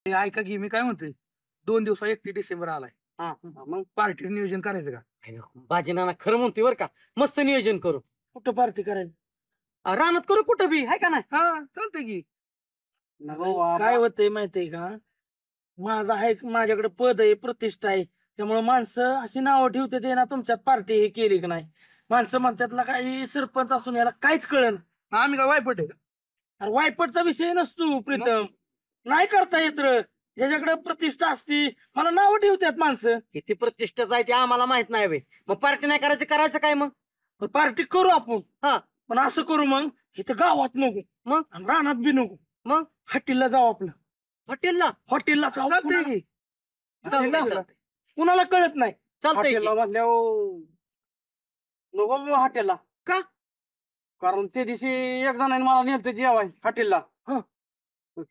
ऐका की मी काय म्हणतोय 2 दिवसा 31 डिसेंबर आलाय. हा मग पार्टीचं नियोजन करायचं का? बाजी नाना खरं म्हणतोय बर का, मस्त नियोजन करू. कुठं पार्टी करायची? रानात करू कुठं बी, हाय का नाही? हा चालतंय की. नको काय होतंय माहितीये का, माझा आहे माझ्याकडे पद आहे, प्रतिष्ठा आहे, त्यामुळे माणसं अशी नावं ठेवते ना तुमच्यात पार्टी हे केली की नाही. माणसं म्हणतात काही सरपंच असून याला काहीच कळन. आम्ही काय वायपट आहे का? अरे वायपटचा विषय नसतो प्रीतम, नाही करता येत रे. ज्याच्याकडे प्रतिष्ठा असती मला नावं ठेवतात माणसं. किती प्रतिष्ठाच आहे ते आम्हाला माहित नाही बे. मग पार्टी नाही करायचं काय मग? पार्टी करू आपण, हा पण असं करू मग इथं गावात नको, मग आणि रानात बी नको, मग हॉटेलला जाऊ आपलं. हॉटेलला हॉटेलला जाऊ चालतंय की. हॉटेलला. कुणाला कळत नाही. चालतंय की. हॉटेलला म्हणल्यावर नको मग हॉटेलला. का? कारण ते दिवशी एक जणांनी मला नेलं जेवाय हॉटेलला.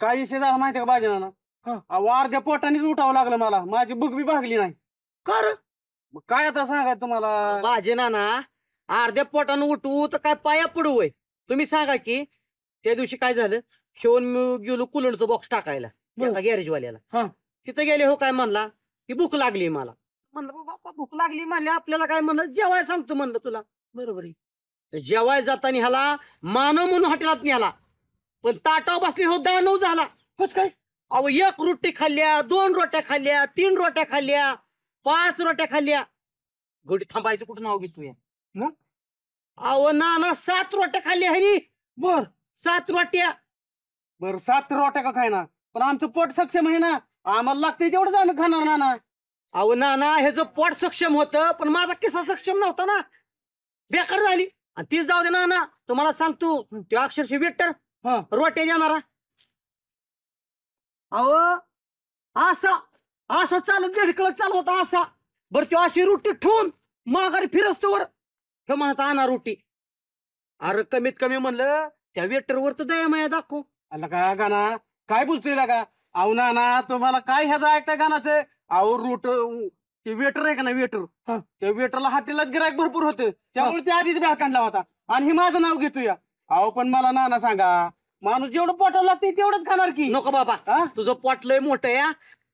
काय विषय झाला माहितीये का बाजीनाना? अर्ध्या पोटानेच उठावं लागलं मला, माझी भूक बी भागली नाही. कर मग काय आता सांगाय तुम्हाला. बाजे नाना अर्ध्या पोटानं उठवू तर काय पाया पडू वय? तुम्ही सांगा की त्या दिवशी काय झालं. घेऊन मी गेलो कुलरचं बॉक्स टाकायला एका गॅरेजवाल्याला. तिथं गेले हो काय म्हणला की भूक लागली मला. म्हणलं बाबा भूक लागली म्हणले आपल्याला काय म्हणलं जेवाय सांगतो म्हणलं तुला. बरोबर आहे. तर जेवाय जाताना ह्याला मानव म्हणून हॉटेलात न्याला, पण ताटाव बसले हो दानव झाला. कस काय? अहो 1 रोटी खाल्ल्या, 2 रोट्या खाल्ल्या, 3 रोट्या खाल्ल्या, 5 रोट्या खाल्ल्या. घडी थांबायचं कुठं नाव घेतोय मग? अहो नाना 7 रोट्या खाल्ल्या ह्यानी. बर 7 रोट्या. बर 7 रोट्या का खायना, पण आमचं पोट सक्षम आहे ना, आम्हाला लागतंय तेवढं आम्ही खाणार नाना. अहो नाना ह्याचं पोट सक्षम होतं, पण माझा किस्सा सक्षम नव्हता ना, बेकार झाली. आणि ती जाऊ दे नाना, तुम्हाला सांगतो ते अक्षरशः वेटर रोट्या देणारा. अहो असा असा चालत ढकलत चालत होता असा. बरं तो अशी रोटी ठेवून माघारी फिरस्तोवर हे म्हणत आणा रोटी. अरे कमीत कमी म्हणलं त्या वेटरवर तर दया माया दाखव. आला का गाना काय बोलतोय का? अहो नाना तुम्हाला काय ह्याचं ऐकताय गानाचं? अहो रूट ते वेटर आहे का ना वेटर, त्या वेटरला हॉटेलात गिरायक भरपूर होतं, त्यामुळे ते आधीच बॅग काढला होता आणि हे माझं नाव घेतोय. अहो पण मला नाना सांगा, माणूस जेवढं पोटाला लागते तेवढंच खाणार की. नको बाबा तुझं पोट लय मोठं या.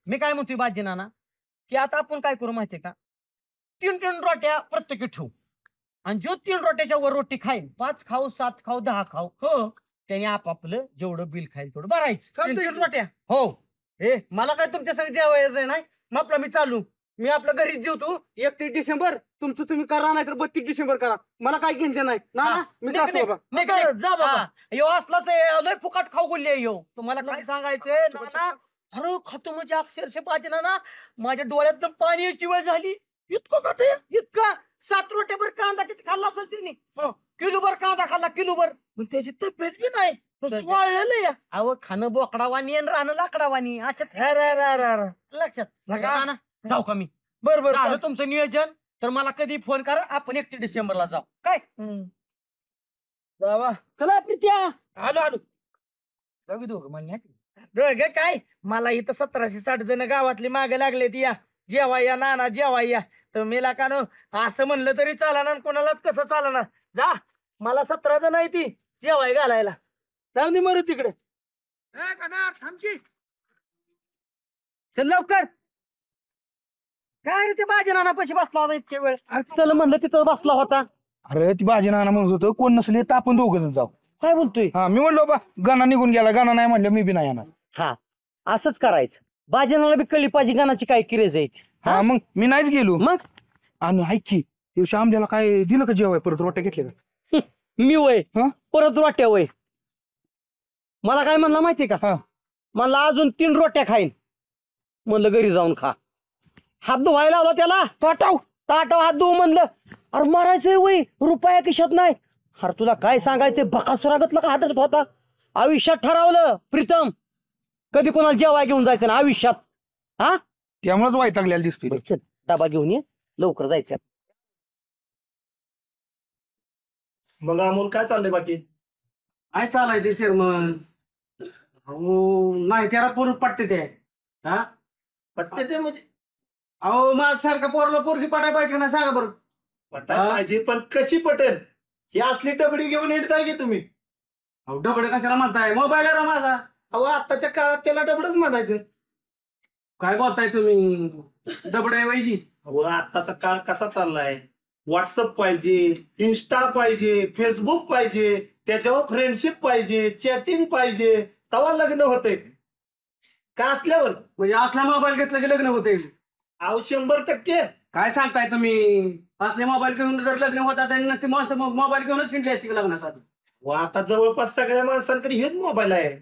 मी काय म्हणतोय बाजी नाना की आता आपण काय करू माहितीये का, 3 रोट्या प्रत्येकी ठेवू, आणि जो 3 रोट्याच्या वर रोटी खाईल 5 खाऊ 7 खाऊ 10 खाऊ त्याने आपापलं जेवढं बिल खाईल तेवढं भरायचं. 3 रोट्या. हो मला काय तुमच्या संग जेवायचं नाही, मग आपला मी चालू, मी आपल्या घरीच जेवतो. 31 डिसेंबर तुमचं तुम्ही करा, नाही तर 32 डिसेंबर करा, मला काय घेणं नाही ना. मी जातो बाबा. यो असलाच लय फुकाट खाऊ बोलले यो. तुम्हाला काय सांगायचंय नाना, अरे खातो म्हणजे अक्षरशः बाजी नाना माझ्या डोळ्यात पाणी यायची वेळ झाली. इतकं खाते इतका. 7 रोट्याभर कांदा किती खाल्ला असेल तिने? किलोभर कांदा खाल्ला, किलोभर. पण त्याची तब्येत बी नाही वाळलेलं या. अहो खाणं बोकडावानी आणि राहणं लाकडावानी. अच्छा लक्षात नाना. जाऊ का मी? बरोबर झालं तुमचं नियोजन तर मला कधी फोन करा, आपण 31 डिसेंबरला जाऊ. काय बाबा चला प्रीत्या. आलो आलो. काय मला इथं 1760 जण गावातली मागे लागलेत, या जेवा या नाना जेवा या. तर मेला का नो असं म्हणलं तरी चालणार, कोणालाच कसं चालणार. जा मला 17 जण आहे ती जेवाय घालायला. जाऊ दे मरू तिकडे. चल लवकर. काय रे ते बाजी नाना पैसे बसला होता इतक्या वेळ? चल म्हणलं तिथं बसला होता. अरे ती बाजी नाना म्हणत होतं कोण नसले तर आपण 2 जण जाऊ. काय बोलतोय? हा मी म्हणलो बा गाणा निघून गेला, गाणा नाही म्हणलं मी बी नाही येणार. हा असंच करायचं. बाजीनाला बी कळली पाहिजे गाण्याची काय क्रेज आहे. हा मग मी नाहीच गेलो. मग आणि ऐक की दिवशी आंब्याला काय दिलं का जेवाय? परत रोट्या घेतल्या का? मी वय परत रोट्या वय. मला काय म्हणला माहितीये का? मला अजून 3 रोट्या खाईन म्हणलं, घरी जाऊन खा. हात धुवायला लावला त्याला, ताटाव हात धुवू म्हणलं. अरे मारायचंय वय, रुपया खिशात नाही. अरे तुला काय सांगायचंय, बकासुरागतला का हादरत होता. आयुष्यात ठरवलं प्रीतम कधी कोणाला जेवाय घेऊन जायचं ना आयुष्यात. हा त्यामुळेच वैतागलेला दिसतोय. चल डबा घेऊन ये, लवकर जायचं. मग अमोल काय चाललंय बाकी? काय चालायचे चेअरमन? अहो नाही त्याला पोर पटते ते. हा पटते ते म्हणजे? अहो माझ सारखं पोरला पोरगी पटाय पाहिजे ना, सांगा बरं. पटाय पाहिजे पण कशी पटेल? ही असली डबडी घेऊन येताय की तुम्ही? अहो डबडे कशाला म्हणताय? मोबाईल आहे माझा. अहो आताच्या काळात त्याला डबडच म्हणायचं. काय बोलताय तुम्ही डबडे वैजी? व आत्ताचा काळ कसा चाललाय, व्हॉट्सअप पाहिजे, इन्स्टा पाहिजे, फेसबुक पाहिजे, त्याच्यावर फ्रेंडशिप पाहिजे, चॅटिंग पाहिजे, तेव्हा लग्न होते का असल्यावर? म्हणजे असला मोबाईल घेतला की लग्न होते? अहो 100%. काय सांगताय तुम्ही? असले मोबाईल घेऊन जर लग्न होतात आणि ती माणसं मोबाईल घेऊनच शिंकली असती लग्नासाठी. व आता जवळपास सगळ्या माणसांकडे हेच मोबाईल आहे.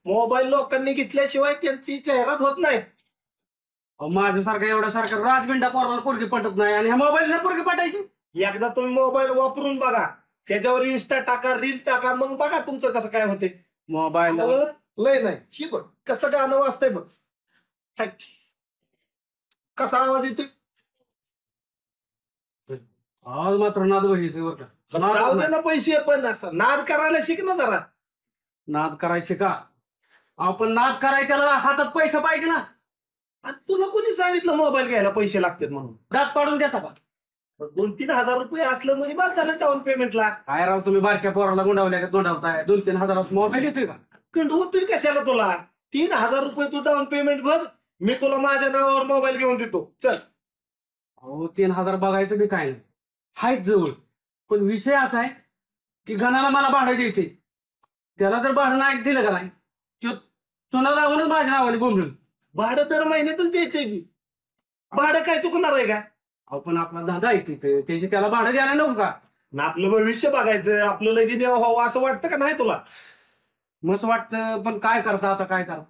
मोबाईल लोकांनी घेतल्याशिवाय त्यांची जाहिरात होत नाही. माझ्यासारखा एवढा सारखा राजबिंडा पोराला पोरगी पटत नाही आणि ह्या मोबाईल पोरगी पटायची. एकदा तुम्ही मोबाईल वापरून बघा, त्याच्यावर इन्स्टा टाका, रील टाका, मग बघा तुमचं कसं काय होते. मोबाईल लय नाही ही बघ कसं गाणं वाजतंय बघ. हाय. कसा आवाज येतोय. आज मात्र नाद बघितली जाऊ दे ना पैसे, पण असं नाद करायला शिक ना जरा. नाद करायचे का? आपण नाद करायला त्याला हातात पैसा पाहिजे ना. आणि तुला कोणी सांगितलं मोबाईल घ्यायला पैसे लागतात म्हणून? दात पाडून देता का? 2-3 हजार रुपये असलं म्हणजे बस झालं डाऊन पेमेंटला. काय राव तुम्ही बारक्या पोराला गुंडावल्या का गुंडावताय? 2-3 हजारात मोबाईल येतोय का? होतोय कशाला तुला? 3,000 रुपये तू डाऊन पेमेंट भर, मी तुला माझ्या नावावर मोबाईल घेऊन देतो. चल. अहो 3,000 बघायचं बी काय नाही, हायच जवळ. पण विषय असा आहे की गणाला मला भाडं द्यायचे. त्याला जर भाडं नाही दिलं का नाही, तो चुना लावूनच माझ्या नावाने बोंबलं. भाडं दर महिन्यातच द्यायचंय की. भाडं काय चुकणार आहे का? आपण आपला धंदा आहे तिथे, त्याची त्याला भाडं द्यायला नको का? ना आपलं भविष्य बघायचं, आपलं लगीन व्हावं असं वाटतं का नाही तुला? मस्त वाटतं, पण काय करता आता, काय करा?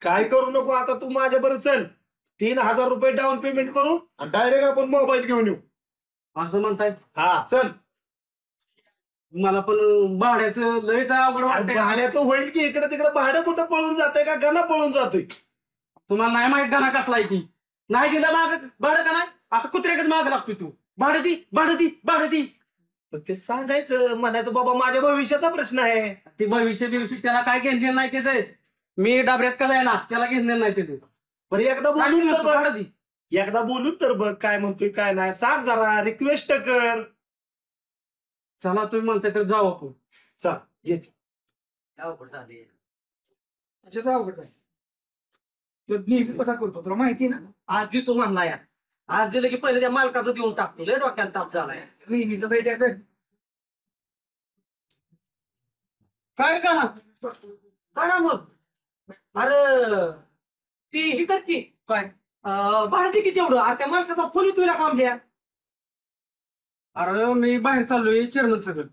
काय करू नको आता, तू माझ्या बरं चल. 3,000 रुपये डाऊन पेमेंट करू आणि डायरेक्ट आपण मोबाईल घेऊन येऊ. असं म्हणताय? हा चल. मला पण भाड्याचं लयच अवघड वाटतंय. भाड्याचं होईल की, इकडे तिकडे भाडं कुठं पळून जातंय का गणा पळून जातोय? तुम्हाला नाही माहित गाणं कसला आहे ती? नाही दिलं माग भाडं का नाही, असं कुत्र्याकच माग लागतोय तू. भाडं दी, भाडं दी, भाडं दी. पण ते सांगायचं, म्हणायचं बाबा माझ्या भविष्याचा प्रश्न आहे. ती भविष्य त्याला काय घेणं नाही त्याचं. मी डाबऱ्यात का ना त्याला घेणं नाही त्याचं. बरं एकदा बोलून तर बघ. भाडं दी. एकदा बोलून तर बघ काय म्हणतोय काय नाही, सांग जरा, रिक्वेस्ट कर. चला तुम्ही म्हणताय तर जाऊ आपण. चल ये. नेहमी कसा करतो तुला माहिती ना. आज देतो म्हणला या. आज दिलं की पहिले त्या मालकाचं देऊन टाकतो. लय डोक्याला ताप झालाय. नेहमीच काय काय का ना मग? अरे ती ही कर की काय भाडं दे किती एवढं? आता त्या मालकाचा फोन तुला काम द्या. अरे मी बाहेर चाललोय चेअरमन सगळं.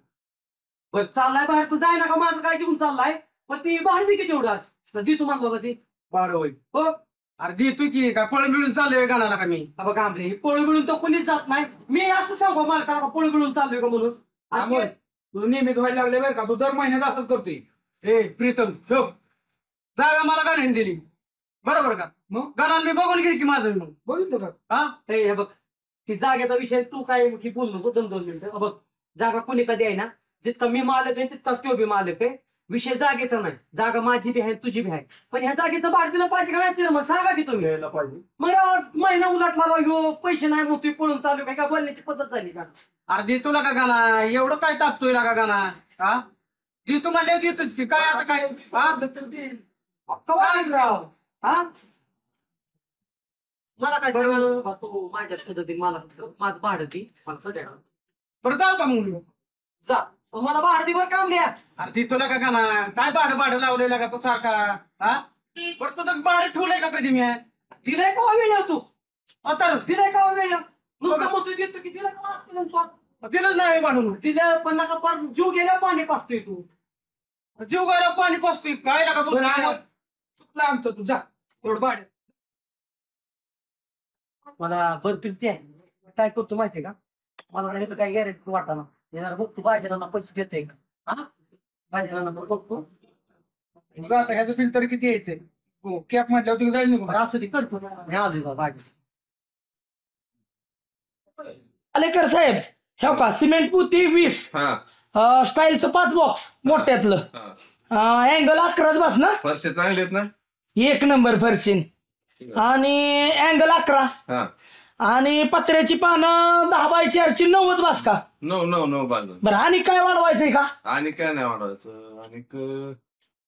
बरं चाललाय बाहेर तर जाय ना का, माझं काय घेऊन चाललाय. पण ती भाडं दे किती एवढं? आज दे तुम्हाला बघा ते भाडं होईल. हो अरे देतो की, काय पळ मिळून चाललोय गाणाला का मी? बघा आमले पळ मिळून तर कोणीच जात नाही. मी असं सांगू मालकाला पळ मिळून चाललोय का म्हणून? तू नेहमीच व्हायला लागले बरं का, तू दर महिन्यात असंच करतोय. ए प्रीतम ठेव जागा मला गाण्याने दिली बरोबर का? मग गाण्याला मी बघून घेईल की माझं मग बघितलं का? हा हे बघ, ती जागेचा विषय तू काय की बोल नको 2-2 मिनिटं. बघ जागा कोणी कधी आहे ना, जितका मी मालक आहे तितकाच तो बी मालक आहे. विषय जागेचा नाही, जागा माझी बी आहे तुझी बी आहे. पण ह्या जागेचं भाडं दिलं पाहिजे का चेअरमन? सांगा की तुम्ही. द्यायला पाहिजे. मग आज महिना उलटला राव, पैसे नाही मग तू पळून चालू काय बोलण्याची पद्धत झाली का? अरे देतो ना का गाणा, एवढं काय तापतोय ना का गाणा? हा देतो म्हणले देतोच की, काय आता काय राव. हा मला काय सांगा तू माझ्या पद्धतीने मला माझं भाडं दी मला सध्या. बरं जाऊ का मग? जा मला भाडं दे बरं काम द्या. अरे ती तुला का गाणा काय भाडं लावलेला का तू सारखा? हा बरं तुझं भाडं ठेवलंय का कधी मी? दिलाय का वेळ तू? आता दिलाय का वेळ? नुसतं मग तू देतो की दिला का? दिलंच नाही भाडून. दिलं पण नका पार जीव गेला पाणी पाचतोय तू. जीव गेला पाणी पाचतोय काय लागा तू? चुकलं आमचं, तू जा एवढं भाडं. मला बर्फील आहे. काय करतो माहितीये का? मला नाही तर काही गॅरेंटी वाटाना. येणार बघ तू बायजनांना पैसे देते का? हा बायजनांना बघतो. बघा आता ह्याचं बिल तरी किती यायचंय? हो कॅप म्हटल्यावर तुला जाईल ना. असू दे करतो. आलेकर साहेब हे का, सिमेंट पुती 20, स्टाईलचं 5 बॉक्स मोठ्यातलं, अँगल 11 बस ना. फरशे चांगले आहेत ना? 1 नंबर फरशीन. आणि अँगल 11 आणि पत्र्याची पानं 10x4ची 9 बस का? 9 बाजू. बरं आणि काय वाढवायचंय का? आणि काय नाही वाढवायचं. आणि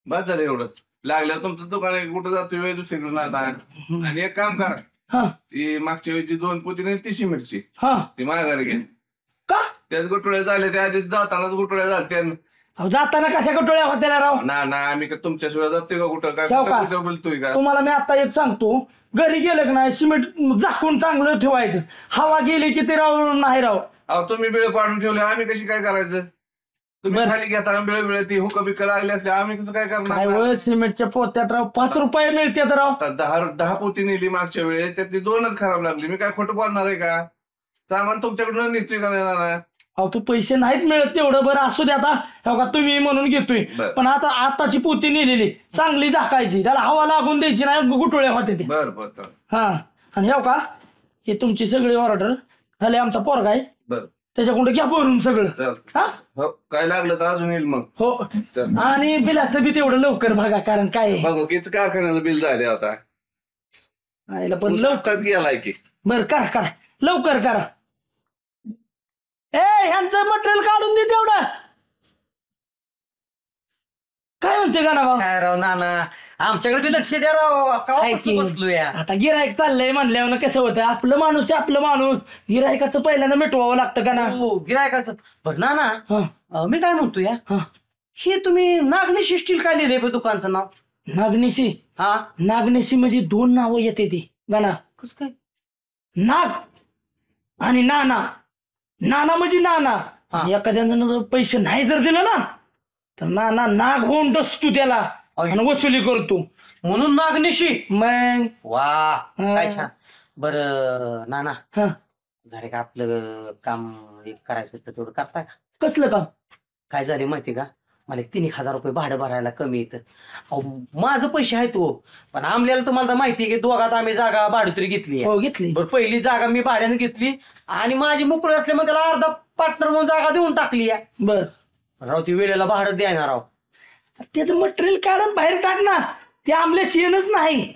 बाद झालं एवढंच. लागल्यावर तुमचं दुकान आहे, कुठं जातोय वेळ दुसरीकडे नाही. आणि एक काम करा, हा ती मागच्या वेळची 2 पोती नाही ती सिमेंटची हा ती माघारी घे. का त्याच गुटोळ्या झाल्या, त्या आधीच जातानाच गुटोळ्या झाल्या. अहो, जाताना कशा कटोळ्या होत्या राव? ना आम्ही का तुमच्याशिवाय जातोय का कुठं? काय ठेव का? कुठं बोलतोय का? तुम्हाला मी आता एक सांगतो, घरी गेलं की नाही सिमेंट झाकून चांगलं ठेवायचं. हवा गेली की ते राव नाही राव. अहो तुम्ही बिळ पाडून ठेवले, आम्ही कशी काय करायचं? तुम्ही बरं. खाली घेताना बिळ ती हुक बिक लागली असले, आम्ही कसं काय काय करणार? वय सिमेंटच्या पोत्यात राव 5 रुपये मिळतात राव. आता 10 पोती नेली मागच्या वेळेस, त्यातली 2च खराब लागली. मी काय खोटं बोलणार आहे का? सामान तुमच्याकडून नेतोय का नाही? अहो तू पैसे नाहीत मिळत तेवढं, बरं असू दे आता. हो का तुम्ही म्हणून घेतोय, बरं. पण आता आताची पोती नेलेली चांगली झाकायची, त्याला हवा लागून द्यायची नाही, गुटोळ्या होते ते. बर बर चालेल. हा आणि हो का हे तुमची सगळी ऑर्डर खाली आमचा पोरगा आहे, बर त्याच्याकडून घ्या भरून सगळं. चालतं. हा हो काय लागलं तर अजून येईल मग. हो चल. आणि बिलाचं बी तेवढं लवकर बघा, कारण काय आहे, बघू किती कारखान्याचं बिल झाले आता. आईला पण लवकर. लवकर गेलाय की. बर करा करा लवकर करा. ह्यांचं मटेरियल काढून दे तेवढं. काय म्हणते का ना भाऊ? काय राव नाना, आमच्याकडे बी लक्ष द्या राव. आहे का की. बसलोया? आता गिरायक चाललंय म्हणल्यावर कसं होतं, आपलं माणूस ते आपलं माणूस, गिरायकाचं पहिल्यांदा मिटवावं लागतं का ना. हो गिरायकाचं. बरं नाना, हा मी काय म्हणतो या, हा हे तुम्ही नागनेशी स्टील काय लिहिलंय बे दुकानचं नाव? नागनेशी. हा नागनेशी म्हणजे 2 नावं येते ती गाना. कसं काय? नाग आणि नाना. नाना म्हणजे नाना. हा. आणि एखाद्यानं जर पैसे नाही जर दिलं ना, तर नाना नाग होऊन डसतो त्याला आणि वसुली करतो. म्हणून नागनेशी. मग वा काय छान. बर नाना, हा झाले का आपलं काम एक करायचं होतं तेवढं करता का? कसलं काम? काय झाले माहिती का, मला 3,000 रुपये भाडं भरायला कमी येतं. अहो, माझं पैसे आहेत हो, पण आमल्याला तुम्हाला तर माहिती आहे की दोघात आम्ही जागा भाडोतरी घेतली आहे. हो घेतली. बरं पहिली जागा मी भाड्याने घेतली आणि माझी मोकळी असल्यामुळे त्याला अर्धा पार्टनर म्हणून जागा देऊन टाकली आहे. बर राव ती वेळेला भाडं द्यायना राव. त्याचं मटेरियल काढून बाहेर टाक ना, ते आमल्याशी येणच नाही.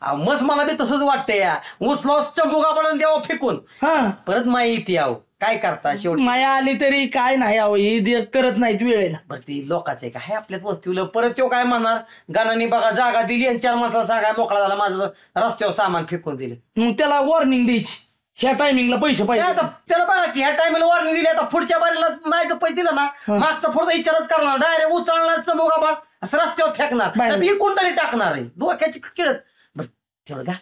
अहो, मस्त मला बी तसंच वाटतंय या. उचलावच चंबुगा पडून द्यावं फेकून, हा परत माहिती यावं. काय करता शेवटी. माया आली तरी काय नाही, अहो ही करत नाहीत वेळेला. बरं ती लोकांचं आहे का, हे आपल्याच वस्तीला परत तो काय म्हणणार, गानाने बघा जागा दिली आणि 4 माणसाला सांगा मोकळा झाला, माझं रस्त्यावर सामान फेकून दिले. मग त्याला वॉर्निंग द्यायची, ह्या टायमिंगला पैसे पाहिजे. आता त्याला बघा की ह्या टायमाला वॉर्निंग दिली, आता पुढच्या बारीला नाहीचं पैसे दिलं ना, मागचा पुढचा विचारच करणार, डायरेक्ट उचलणार चमोगा बाळ असं रस्त्यावर फेकणार, बाहेर. ही कोणतरी टाकणार आहे डोक्याची किळत. बरं तेवढं घाल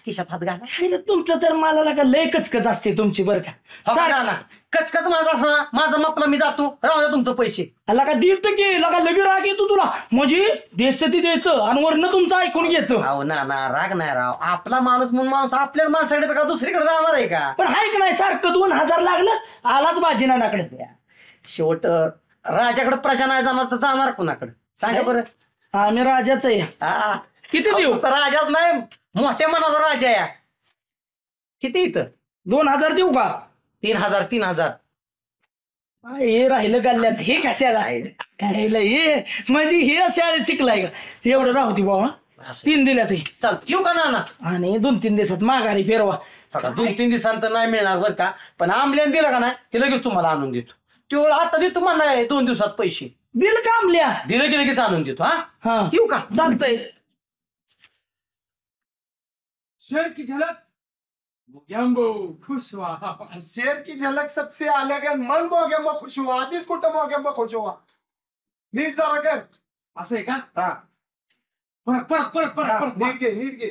खिशात हात घाला. अरे तुमचं तर मला का लय कचकच असते तुमची, बरं हो का. ना ना, कचकच माझा असं माझं मापला मी जातो, राहू द्या तुमचं पैसे. का देत की लगा लगे राग येतो तुला, म्हणजे द्यायचं ते द्यायचं आणि वरनं तुमचं ऐकून घ्यायचं. अहो ना ना राग नाही राव, आपला माणूस म्हणून माणूस आपल्याच माणसाकडे तर का दुसरीकडे जाणार आहे का? पण हाय का नाही, सारखं 2000 लागलं आलाच बाजी नानाकडे. शेवट राजाकडे प्रजा नाही जाणार तर जाणार कोणाकडे सांगा बरं? आम्ही राजाच आहे. हा किती देऊ? फक्त राजाच नाही, मोठ्या मनाचा राजा या. किती इथं? 2000 देऊ का? 3,000. हे राहिलं गल्ल्यात, हे कशाला काढायला हे, म्हणजे हे शाळेत शिकलाय का? एवढं राहती बाबा, 3 दिल्यात हे. चल येऊ का नाना? आणि 2-3 दिवसात माघारी फिरवा. 2-3 दिवसांत नाही मिळणार बरं का, पण आंबल्याने दिलं का नाही ते लगेच तुम्हाला आणून देतो. तो आता देतो म्हणला 2 दिवसात पैसे दिल का आमल्या? दिलं की लगेच आणून देतो. हा हा येऊ का? चालतंय. शेर की झलक खुश हुआ. शेर की झलक सबसे अलग है. मन मोगेंबो खुश हुआ. आधीच कुठं मोगेंबो खुश हुआ. नीट जरा कर. असं आहे का? हा परत परत परत परत परत नीट घे नीट घे.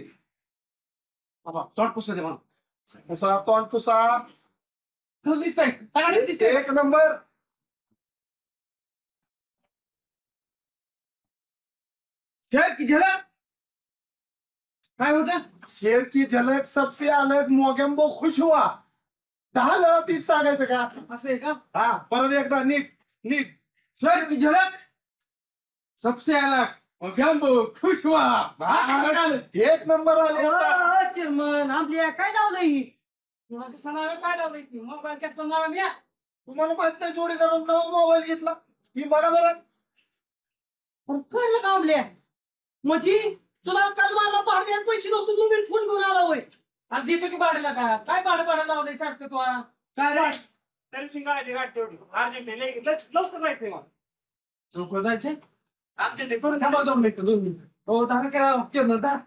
बाबा तोंड पुसू दे मला. पुसा तोंड पुसा. कसं दिसतंय? तगाडीच दिसतंय. 1 नंबर. शेर की झलक काय होतं? शेर की झलक सबसे अलग मोगेंबो खुश हुआ. 10 वेळा 30 सांगायचं का? असं आहे का? हा परत एकदा नीट नीट. शेर की झलक सबसे अलग मोगेंबो खुश हुआ. 1 नंबर आले आता. चेअरमन आपल्या काय लावलंय? काय लावलंय? मोबाईल कॅप्टन नाव मी. तुम्हाला माहित नाही जोडीदारानं नवा मोबाईल घेतला. ही बघा बरं. काय लावल्या म्हणजे तुला काल मला भाड्यात पैसे नव्हते, नवीन फोन घेऊन आला होय. आज देतो की भाड्याला का? काय भाडं लावलंय सारखं तू? काय रे? सर्व्हिसिंग करायची गाडी तेवढी अर्जंट लवकर जायचंय मला. लवकर जायचंय? थांबा 2 मिनिटं. हो थांबा करा चेअरमन दा.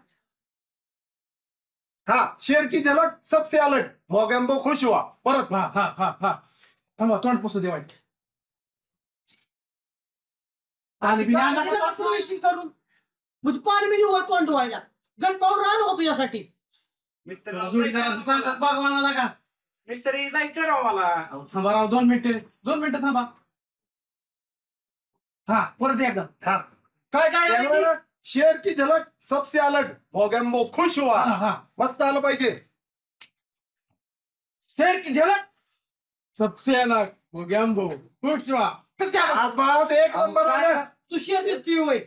हाँ, शेर की झलक सबसे अलग, मोगॅम्बो खुश हुआ. परत हा थांबा तोंड पुसू दे वाईट. आणि करून म्हणजे पाणी मी निवड तोंड धुवायला गण पावडर आलो का तुझ्यासाठी बागवानाला का मिस्त्री जायचं राव मला. थांबा राव 2 मिनिटं थांबा. हा परत एकदा. हाँ, काय त्यामुळे शेर की झलक सबसे अलग, मोगॅम्बो खुश हुआ. हा मस्त आलं पाहिजे. शेर की झलक सबसे अलग मोगॅम्बो खुश हुआ. कसं काय आलं? आज बस एक नंबर आलं. तू शेर दिसतोय होय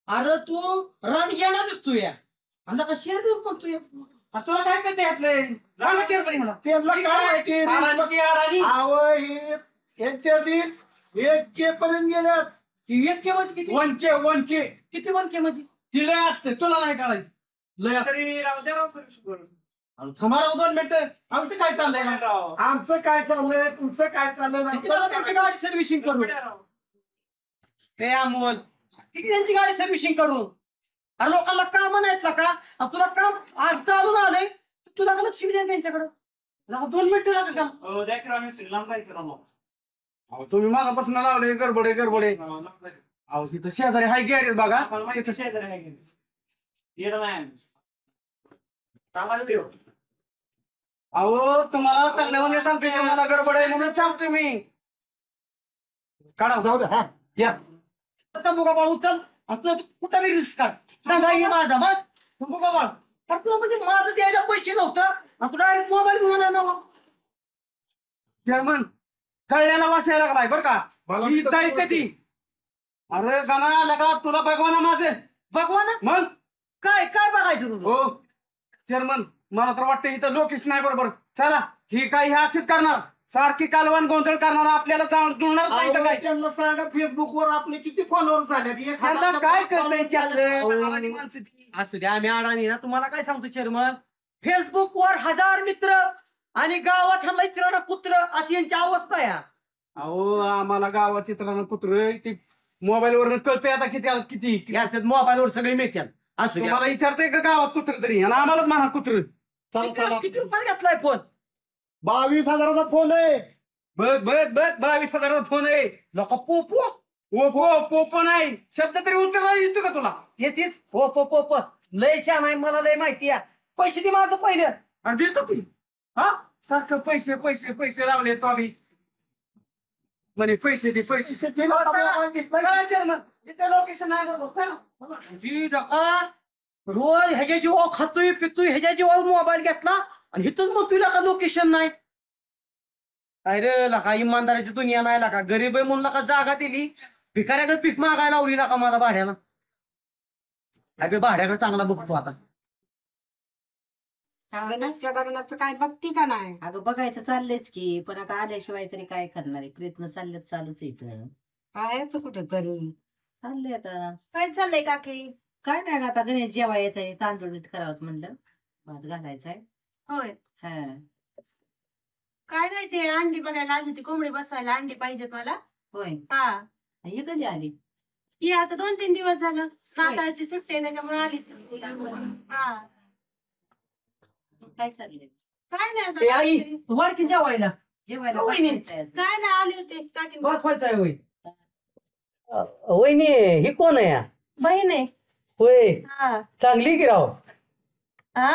अरे तू रणगेडा दिसतोय आणि का शेर म्हणतोय आ, तुला काय करते यातले सांगा चेअरमन मला. त्यांना काय माहिती अडाणी, अडाणी. यांच्या रील्स 1K पर्यंत गेल्यात. ती एक केव्हाची किती 1K किती 1K म्हणजे ती लय असते तुला नाही काढायची लय असते. तरी राव द्या राव थांबा राव 2 मिनिटं. आमचं काय चाललंय राव. आमचं काय चाललंय, तुमचं काय चाललंय, त्यांची गाडी सर्व्हिसिंग करून हे अमोल किती त्यांची गाडी सर्व्हिसिंग करून अरे लोकांना काम नाहीत का आणि तुला काम आज चालून आलंय तुला का लक्ष द्या त्यांच्याकडे 2 मिनिटं लागा का. हो द्या की राव मिस्त्री लांब जायचं राव मग. अहो, तुम्ही मागापासून लावले गडबडे अहो तिथं शेजारी हाय गॅरेज बघा. मला माहिती आहे शेजारी आहे की. येडं नाही आम्ही. कामाला देऊ. अहो तुम्हाला चांगल्या म्हणजे सांगतोय तुम्हाला गडबड आहे म्हणून सांगतोय मी. काढा जाऊ दे. हा या. चंबुका बाळ उचल आणि तुला कुठं रिस्क काढ सांगा हे माझा मग चंबुका बाळ तर तुला म्हणजे माझं द्यायला पैसे नव्हतं आणि तुला मोबाईल घेऊन आला ना चेअरमन चढल्याला वासायला लागलाय बरं का. मला ही जायचं ती. अरे गाणा लगा तुला बघवा माझे भगवान मग. काय काय बघायचं तुझं हो चेअरमन मला तर वाटतं इथं लोकेश नाही बरोबर. चला ही काही अशीच करणार सारखी कालवान गोंधळ करणार आपल्याला जुळणार नाही तर काय. त्यांना सांगा फेसबुकवर आपले किती फॉलोअर्स झाले. त्यांना काय करतंय त्यातलं माणसं ती. असू द्या आम्ही अडाणी ना तुम्हाला काय सांगतो चेअरमन फेसबुकवर 1000 मित्र आणि गावात ह्यांना इचराना कुत्र अशी यांची अवस्था आहे अहो आम्हाला गावात चित्रानं कुत्र ती मोबाईल वर कळतंय आता किती याच्यात मोबाईलवर सगळे मिळतात असू द्या तुम्हाला विचारतंय का गावात कुत्र तरी आणि आम्हालाच म्हणा कुत्र. किती रुपये घेतलाय फोन 22,000चा फोन आहे. बघ 22,000चा फोन आहे. लोक पोपो पोपो नाही शब्द तरी उत्तर येतो का तुला. येतेच पोप लय छान आहे मला लय माहिती आहे पैसे दे माझं पहिलं आणि देतो ती हा सारखं पैसे लावले तो आम्ही म्हणे पैसे दे लोकेशन आहे बरोबर. जी नका रोज ह्याच्या जीवा खातोय पितोय ह्याच्या जीवा मोबाईल घेतला आणि इथंच मग तुला का लोकेशन नाही काय रे लका इमानदाराची दुनिया नाही लका गरीब आहे म्हणून लका जागा दिली भिकाऱ्याकडे पीक मागायला लावली लका मला भाड्याला काय भाड्याकडे चांगला बघतो आता लग्नाच्या लग्नाचं काय बघती का नाही. अगं बघायचं चाललंयच की पण आता आल्याशिवाय तरी काय करणार आहे प्रयत्न चाललेत चालूच आहे इथं. काय कुठं तरी चाललंय आता काय चाललंय काकी. काय नाही गं, आता गणेश जेव्हा यायचंय तांदूळ नीट करावं म्हणलं भात घालायचाय. होय हा काय नाही ते अंडी बघायला आली होती कोंबडी बसवायला अंडी पाहिजेत मला. होय हा हे कधी आली ही आता 2-3 दिवस झालं नाताळची सुट्टी आहे त्याच्यामुळे आली. हा काय चाललंय काय नाही ए आता आई वाढ की जेवायला जेवायला हो, भात वहिनी. खायचंय आज. काय नाही आली होती काकी भात व्हायचा आहे होय वहिनी ही कोण आहे बहीण आहे. होय हा चांगली की राव हा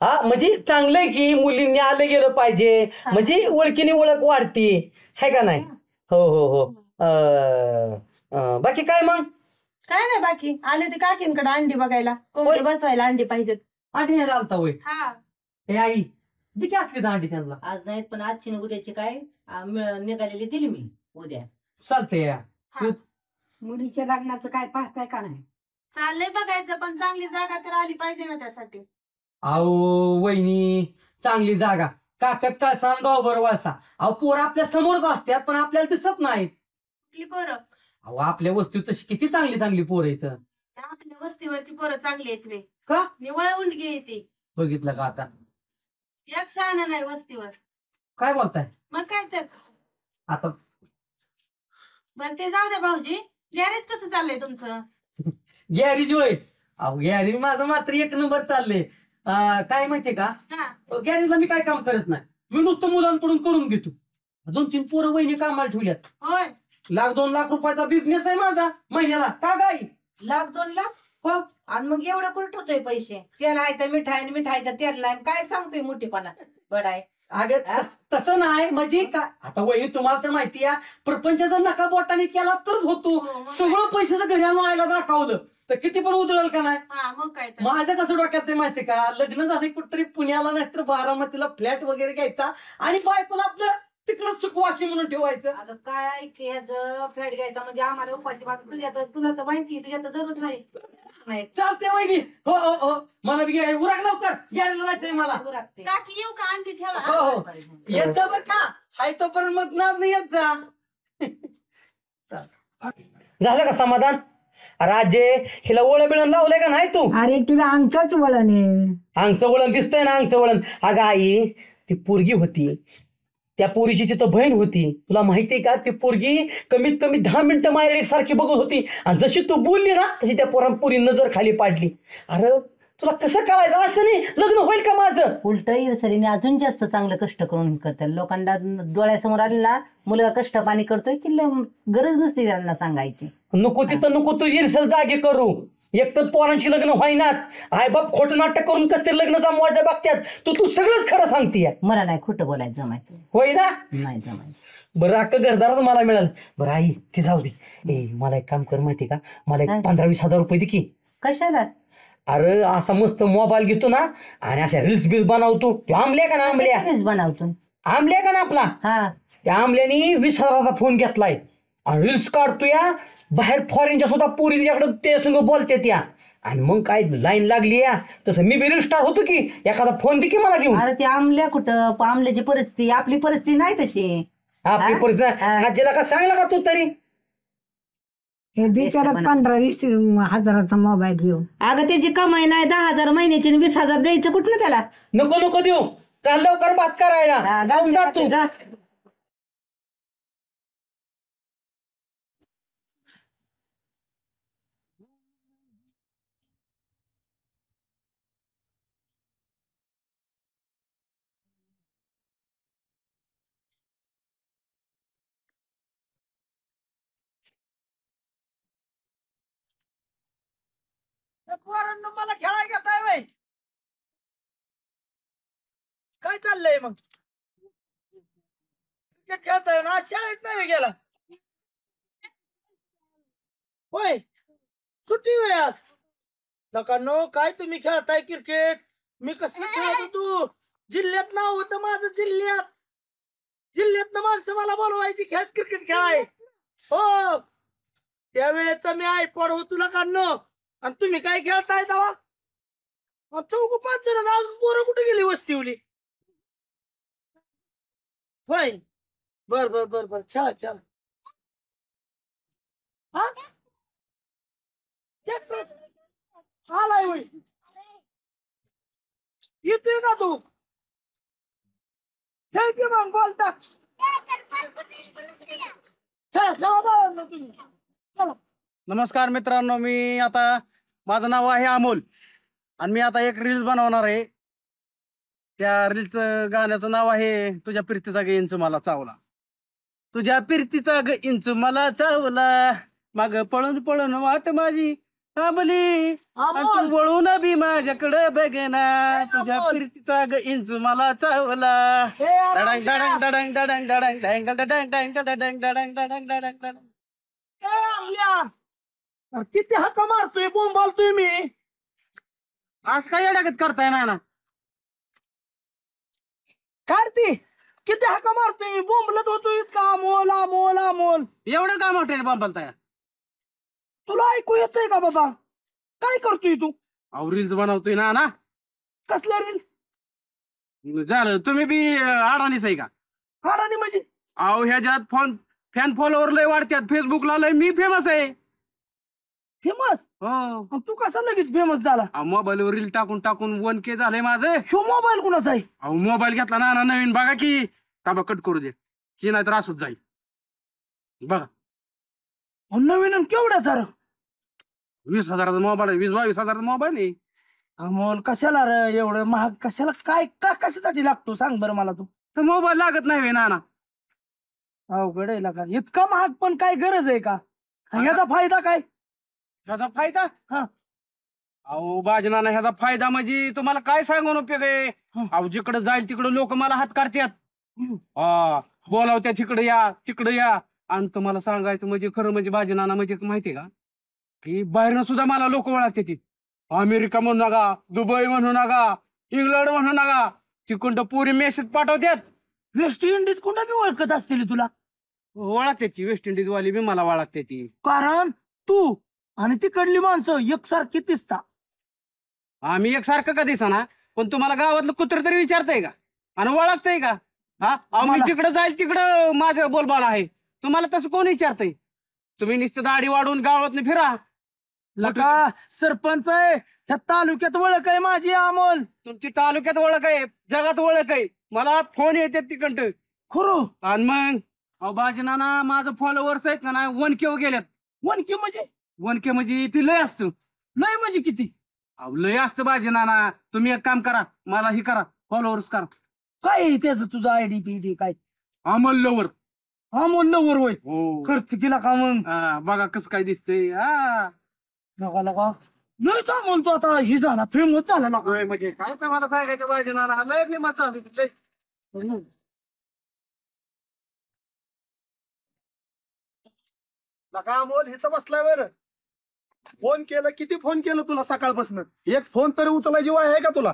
हा म्हणजे चांगलंय की मुलींनी आलं गेलं पाहिजे म्हणजे ओळखीने ओळख वाढती है का नाही हो बाकी काय मग काय नाही बाकी आली होती काकींकडे अंडी बघायला कोंबडी बसवायला अंडी पाहिजेत. आठी आलता होय हा हे आई किती असली दांडी त्यांना आज नाहीत पण आजची न उद्याची काय निघालेली दिली मी उद्या. चालते या मुलीच्या लग्नाचं काय पाहताय का नाही. चाललंय बघायचं पण चांगली जागा तर आली पाहिजे ना त्यासाठी. अहो वहिनी चांगली जागा काकत कळसा गावभर वळसा अहो पोरं आपल्या समोरच असतात पण आपल्याला दिसत नाहीत. कुठली पोरं अहो आपल्या वस्तीत तशी किती चांगली पोरं इथं आपल्या वस्तीवरची पोरं चांगली आहेत वे का निवळ उंडगी येते बघितलं का आता एक शहाणा नाही वस्तीवर. काय बोलताय मग काय तर आता बरं ते जाऊ द्या भाऊजी गॅरेज कसं चाललंय तुमचं? गॅरेज होय. अहो गॅरेज माझं मात्र एक नंबर चाललंय. काय माहितीये का, हा. गॅरेजला मी काय काम करत नाही, मी नुसतं मुलांकडून करून घेतो. 2-3 पोरं वहिनी कामाला ठेवल्यात. होय. 1-2 लाख रुपयाचा बिझनेस आहे माझा महिन्याला. का गाई 1-2 लाख हो. आणि मग एवढं कुठं होतोय पैसे? तेल आहे तर मिठाई, मिठाईचं तेल नाही, काय सांगतोय मोठीपणा बडाय. अगं तसं नाही म्हणजे काय, आता वहिनी तुम्हाला तर माहिती आहे, प्रपंचाचा नका बोटाने केला तरच होतो. हो, मग काय? सगळं पैशाचं घरी आणून आयला दाखवलं तर किती पण उधळल का नाही. हा मग काय तर. माझं कसं डोक्यात आहे माहितीये का, लग्न झालं कुठतरी पुण्याला नाहीतर बारामतीला फ्लॅट वगैरे घ्यायचा आणि बायकोला आपलं तिकडं सुखवाशी म्हणून ठेवायचं. अगं काय ह्याचं फ्लॅट घ्यायचा म्हणजे आम्हाला उपाशी मागं तुला तर माहिती, तुझ्या तर दररोज नाही चालते वहिनी. हो हो हो, मला बी उरक लवकर, घ्यायला जायचंय मला. उरकते. काकी येऊ का? अंडी ठेवा. हो हो, येत जा बर का, हाय तोपर्यंत मग नाही येत जा. झालं का समाधान? राजे हिला ओळख बिळण लावलंय का नाही तू? अरे तुला अंगच वळण आहे. अंगचं वळण दिसतंय ना, अंगचं वळण. अगं आई ती पोरगी होती, त्या पोरीची तिथं बहीण होती. तुला माहितीये का, ती पोरगी कमीत कमी 10 मिनिटं माझ्याकडे सारखी बघत होती आणि जशी तू बोलली ना तशी त्या पोरी नजर खाली पाडली. अरे तुला कसं कळायचं, असं नाही लग्न होईल का माझं? उलट इरसरीने अजून जास्त चांगलं कष्ट करून करतात. लोकांना डोळ्यासमोर आलेला मुलगा कष्ट पाणी करतोय की गरज नसते त्यांना सांगायची. नको तिथं नको तू इरसल जागे करू. एक तर पोरांची लग्न व्हायनात, आई बाप खोटं नाटक करून कसं लग्न जमवायच्या बघत्यात. तू सगळंच खरं सांगतीय. मला नाही खोटं बोलायचं जमायचं. होय ना? नाही जमायचं. बरं अख्खं घरदारच मला मिळालं. बरं आई ती जाऊ दे. ए मला एक काम कर माहिती का, मला एक काय? 15-20 हजार रुपये दे की. कशाला? अरे असा मस्त मोबाईल घेतो ना आणि अशा रील्स बिल्स बनवतो. तो आमल्या का ना, आमल्या बनवतो आमल्या का ना आपला, हा. त्या आमल्याने 20,000चा फोन घेतलाय आणि रील्स काढतो या बाहेर फॉरेनच्या सुद्धा पोरी तिच्याकडे ते संग बोलते त्या. आणि मग काय लाईन लागली या, तसं मी बी रील स्टार होतो की. एखादा फोन दे की मला घेऊन. अरे ते आमल्या कुठं, आमल्याची परिस्थिती आपली परिस्थिती नाही तशी. आपली हा? परिस्थिती आजीला का सांगला का तू तरी? हे बिचारा 15-20 हजाराचा मोबाईल घेऊ. अगं त्याची कमाई नाही, 10,000 महिन्याची 20,000 द्यायचं कुठलं त्याला? नको देऊ, काल लवकर बात करायला जाऊन जा तू. जा. पोरांनो मला खेळाय घेताय वय, काय चाललंय मग? क्रिकेट खेळताय ना? आज शाळेत नाही गेला होय? सुट्टी वेळ आज. नकांनो काय तुम्ही खेळताय क्रिकेट? मी कसं खेळत होतो, जिल्ह्यात नाव होतं माझं, जिल्ह्यातनं माणसं मला बोलवायची खेळ क्रिकेट खेळाय. हो त्यावेळेचा मी आयपॉड होतो नकांनो. आणि तुम्ही काय खेळताय तेव्हा? 4-5 जण, अजून पोरं कुठे गेली वस्तीवली? होय बर खेळा. हा आलाय होय, येतोय का तू? खेळ की मग, बोलता नमस्कार मित्रांनो, मी आता, माझं नाव आहे अमोल आणि मी आता एक रील्स बनवणार आहे. त्या रील्सचं गाण्याचं नाव आहे तुझ्या प्रीतीचा ग इंच मला चावला. तुझ्या प्रीतीचा ग इंच मला चावला, माग पळून वाट माझी थांबली, तू वळून बी माझ्याकडे बघेना. तुझ्या प्रीतीचा ग इंच मला चावला. डडंग डडंग डडंग डडंग डडंग डडंग डडंग डडंग डडंग डडंग डडंग डडंग. किती हक्का मारतोय, बोंब बोलतोय मी. आज काय अडगत करताय ना? काढती किती हक्का मारतोय मी, बोंबलत होतोय इतका अमोल. एवढं काय मोठ्याने बोंबलताय? तुला ऐकू येतंय का बाबा? काय करतोय तू? अहो रील्स बनवतोय ना. कसल्या रील? झालं तुम्ही बी अडाणीच आहे का? अडाणी म्हणजे? अहो ह्याच्यात फॅन फॉलोअर लय वाढतात, फेसबुकला लय मी फेमस आहे. फेमस? हो. तू कसा लगेच फेमस झाला? मोबाईलवर रील टाकून 1K झालंय माझं. ह्यो मोबाईल कुणाचा आहे? अहो मोबाईल घेतला ना नवीन, बघा की. ताबा कट करू दे की, नाहीतर असंच जाईल बघा. नवीन आणि केवढा तर 20,000चा मोबाईल आहे, 20-22,000चा मोबाईल आहे. अमोल कशाला रे एवढं महाग कशाला काय का कशासाठी लागतो सांग बरं मला तू. तर मोबाईल लागत नाही नाना. अवघड आहे का इतका महाग पण काय गरज आहे का आणि याचा फायदा काय. ह्याचा फायदा हा. अहो बाजनाना ह्याचा फायदा म्हणजे तुम्हाला काय सांगून उपयोग आहे. अहो जिकडे जाईल तिकडे लोक मला हात काढतात. हा बोलावत्या तिकडे या आणि तुम्हाला सांगायचं म्हणजे खरं म्हणजे बाजनाना म्हणजे माहितीये का की बाहेरनं सुद्धा मला लोक ओळखते ती. अमेरिका म्हणू नका, दुबई म्हणू नका, इंग्लंड म्हणू नका, तिकडं पुरी मेसेज पाठवतात. वेस्ट इंडिज कुठं बी ओळखत असतील तुला. ओळखते ती वेस्ट इंडिज वाली बी मला ओळखते ती. कारण तू आणि तिकडली माणसं एकसारखी दिसता. आम्ही एकसारखं का दिसना पण तुम्हाला गावातलं कुत्र तरी विचारतंय का आणि ओळखतंय का. हा अहो मी मला- तिकडे जाईल तिकडं माझं बोलबाला आहे. तुम्हाला तसं कोण विचारतंय. तुम्ही नुसतं दाढी वाढवून गावात फिरा. लका सरपंच आहे त्या तालुक्यात ओळख आहे माझी अमोल. तुमची तालुक्यात ओळख आहे, जगात ओळख आहे. मला फोन येतात तिकडं खरं आणि मग अहो बाजनाना माझं फॉलोअर्स आहेत का नाही 1K गेल्यात. 1K म्हणजे 1K म्हणजे ती लय असतं. नाही म्हणजे किती. अहो लय असतं बाजनाना. तुम्ही एक काम करा मला ही करा फॉलोअर्स करा. काय आहे त्याचं तुझं आयडी पीडी काय. अमोल लवर. अमोल लवर होय. हो खर्च केला का मग. बघा कसं काय दिसतंय. हा लगा लगा लयच अमोल तो आता ही झाला फेमस झाला लका. होय, म्हणजे काय काय मला सांगायचं बाजनाना लय मी मजा आली लय. नका अमोल इथं बसलाय बरं. फोन केलं किती फोन केलं तुला सकाळपासून एक फोन तरी उचलायची वाय आहे का तुला.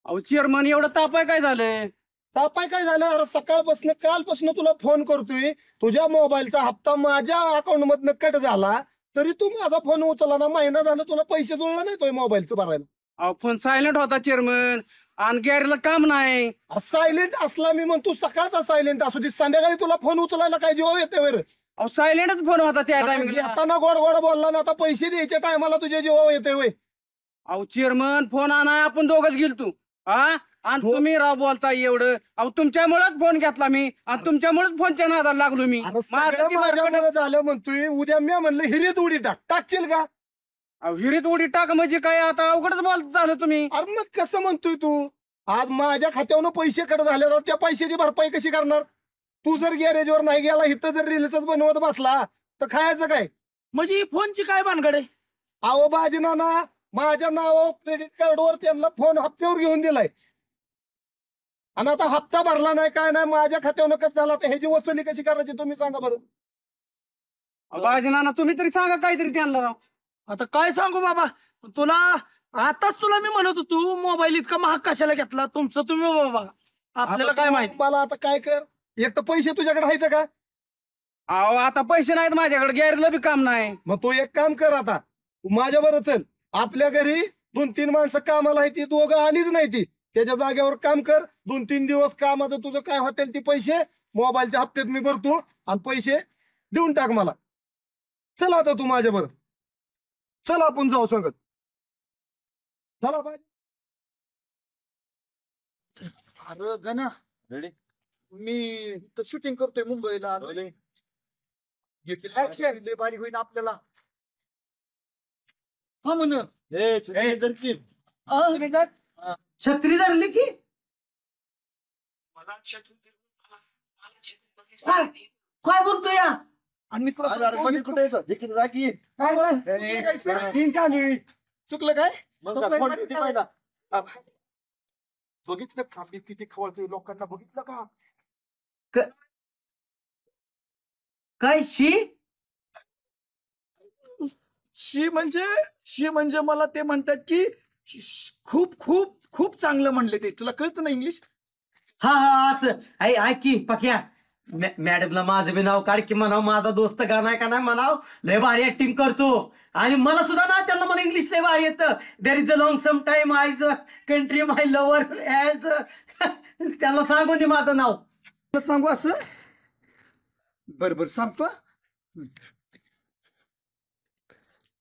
अहो चेअरमन एवढं तापाय काय झालंय. तापाय काय झालं अरे सकाळपासून कालपासून तुला फोन करतोय. तुझ्या मोबाईलचा हप्ता माझ्या अकाउंट मधनं कट झाला तरी तू माझा फोन उचलला ना. महिना झाला तुला पैसे जुळले नाही तो मोबाईलचं भरायला. अहो फोन सायलेंट होता चेअरमन आणि गॅरेला काम नाही. सायलेंट असला मी म्हणतो सकाळचा सायलेंट असू दे संध्याकाळी तुला फोन उचलायला काय जेव्हा येते बरं. अहो सायलेंटच फोन होता त्या टायमिंगला. येताना गोड गोड बोलला ना आता पैसे द्यायच्या टायमाला तुझ्या जेव्हा येते वय. अहो चेअरमन फोन आणाय आपण दोघच गेलतो. हा आणि हो. तुम्ही राव बोलताय एवढं. अहो तुमच्यामुळेच फोन घेतला मी आणि तुमच्यामुळेच फोनच्या नादाला लागलो मी. अरे माझं सगळं ती माझ्याकडे- माझ्यामुळे झालं म्हणतोय. उद्या मी म्हणलं हिरीत उडी टाकशील का. अहो हिरीत उडी टाक म्हणजे काय आता अवघडच बोलत झालं तुम्ही. अरे मग कसं म्हणतोय तू. आज माझ्या खात्यावरून पैसे कट झाले तर त्या पैशाची भरपाई कशी करणार. तू जर गॅरेजवर नाही गेला इथं जर रील्सच बनवत बसला तर खायचं काय. म्हणजे ही फोनची काय भानगड आहे. अहो बाजीना ना माझ्या नावावर क्रेडिट कार्डवर त्यांना फोन हप्त्यावर घेऊन दिलाय आणि आता हप्ता भरला नाही काय नाही माझ्या खात्यावर कट झाला तर ह्याची वसुली कशी करायची तुम्ही सांगा बरं. बाजीनाना तुम्ही तरी सांगा काहीतरी त्यांना राव. आता काय सांगू बाबा तुला. आताच तुला मी म्हणत होतो मोबाईल इतका महाग कशाला घेतला तुमचं तुम्ही बाबा आपल्याला आता काय तू माहिती. मला आता काय कर. एक तर पैसे तुझ्याकडे आहेत का. अहो आता पैसे नाहीत माझ्याकडे गॅरेजला बी काम नाही. मग तू एक काम कर आता तू माझ्या बरं चल. आपल्या घरी 2-3 माणसं कामाला आहे ती दोघं आलीच नाही ती. त्याच्या जागेवर काम कर 2-3 दिवस कामाचं तुझं काय होतील ती पैसे मोबाईलच्या हप्त्यात मी भरतो आणि पैसे देऊन टाक मला. चल आता तू माझ्या बरं चल आपण जाऊ सांगत. चला बाय. अरे गणा मी तर शूटिंग करतोय मुंबईला. ऍक्शन लय भारी होईल आपल्याला. हा म्हण छत्री धरली की काय बोलतोय या. आणि मी तुला चुकलं काय बघितलं का मी किती खवळतोय लोकांना बघितलं का. काय शी शी म्हणजे मला ते म्हणतात की खूप खूप खूप चांगलं म्हणले ते. तुला कळतं ना इंग्लिश. हा हा असं ऐक की पक्या मॅडमला माझं बी नाव काढ की म्हणाव माझा दोस्त का नाही म्हणाव लय भारी ऍक्टिंग करतो. आणि मला सुद्धा ना त्यांना मला इंग्लिश लय भारी येतं. There is a long some time आयज कंट्री माय लवर ऍज त्याला सांगून दे माझं नाव. सांगू असं. बर सांगतो.